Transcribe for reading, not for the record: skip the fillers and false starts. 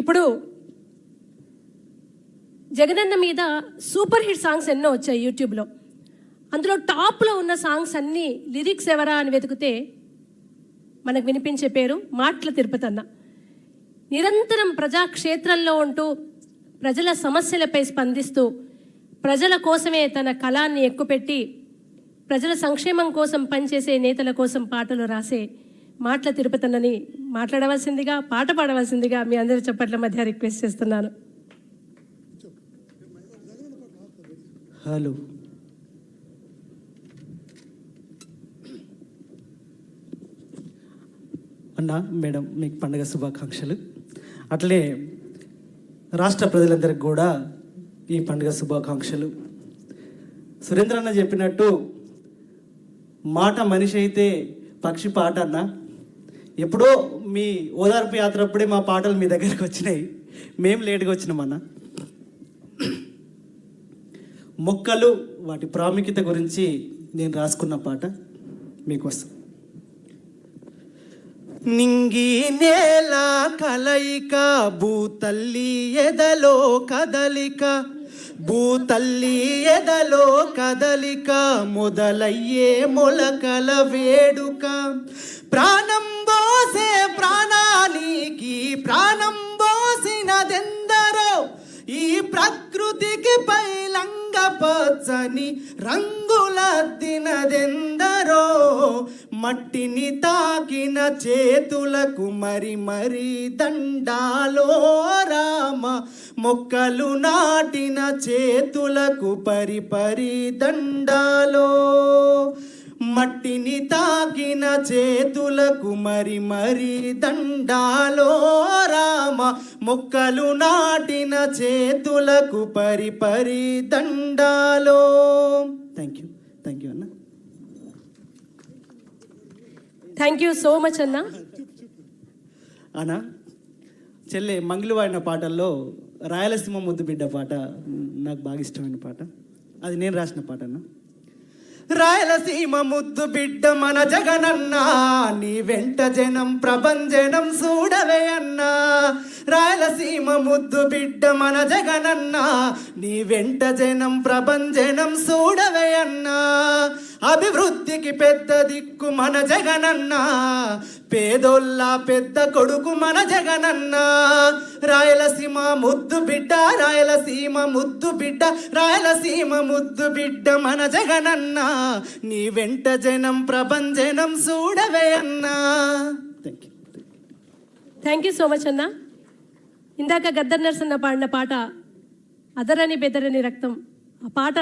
ఇప్పుడు జగనన్న మీద super hit songs ఎన్నో వచ్చాయి యూట్యూబ్లో. అందులో టాప్లో ఉన్న సాంగ్స్ అన్నీ లిరిక్స్ ఎవరా అని వెతికితే మనకు వినిపించే పేరు మాటల తిరుపతి అన్న. నిరంతరం ప్రజాక్షేత్రంలో ఉంటూ ప్రజల సమస్యలపై స్పందిస్తూ ప్రజల కోసమే తన కళాన్ని ఎక్కుపెట్టి ప్రజల సంక్షేమం కోసం పనిచేసే నేతల కోసం పాటలు రాసే మాటల తిరుపతి అన్నని మాట్లాడవలసిందిగా, పాట పాడవలసిందిగా మీ అందరి చప్పట్ల మధ్య రిక్వెస్ట్ చేస్తున్నాను. హలో, అన్న మేడం, మీకు పండుగ శుభాకాంక్షలు. అట్లే రాష్ట్ర ప్రజలందరికీ కూడా ఈ పండుగ శుభాకాంక్షలు. సురేంద్ర అన్న చెప్పినట్టు మాట మనిషి అయితే పక్షి పాట అన్న. ఎప్పుడో మీ ఓదార్పు యాత్ర అప్పుడే మా పాటలు మీ దగ్గరికి వచ్చినాయి, మేము లేట్గా వచ్చినామన్న. మొక్కలు వాటి ప్రాముఖ్యత గురించి నేను రాసుకున్న పాట మీకోసం. నింగి నేల కలయిక, భూతల్లి ఎదలో కదలిక, భూతల్లి ఎదలో కదలిక, మొదలయ్యే మొలకల వేడుక, ప్రాణం పోసే ప్రాణానికి ప్రాణం పోసినదెందరో, ఈ ప్రకృతికి పైలంగ పచ్చని రంగులద్దినదెందరో, మట్టిని తాకిన చేతులకు మరి మరి దండాలో రామ, మొక్కలు నాటిన చేతులకు పరి పరి దండాలో, మట్టిని తాకిన చేతులకు మరి మరి దండాలో రామ, మొక్కలు నాటిన చేతులకు పరి పరి దండాలో. థ్యాంక్ యూ అన్న. థ్యాంక్ యూ సో మచ్ అన్న. అన్న చెల్లె మంగళి వాడిన పాటల్లో రాయలసీమ ముద్దు బిడ్డ పాట నాకు బాగా ఇష్టమైన పాట. అది నేను రాసిన పాట అన్న. రాయలసీమ ముద్దు బిడ్డ మన జగనన్న, నీ వెంట జనం ప్రభంజనం చూడవే అన్నా. రాయలసీమ ముద్దు బిడ్డ మన జగనన్న, నీ వెంట జనం ప్రభంజనం చూడవే అన్నా. అభివృద్ధికి పెద్ద దిక్కు మన జగనన్న, పేదోళ్ళ పెద్ద కొడుకు మన జగనన్న. రాయలసీమ ముద్దు బిడ్డ, రాయలసీమ ముద్దు బిడ్డ, రాయలసీమ ముద్దు బిడ్డ మన జగనన్న, నీ వెంట జనం ప్రభంజనం చూడవే అన్నా. థ్యాంక్ యూ సో మచ్ అన్న. ఇందాక గద్దర్ నరసన్న పాడిన పాట అదరని బెదరని రక్తం, ఆ పాట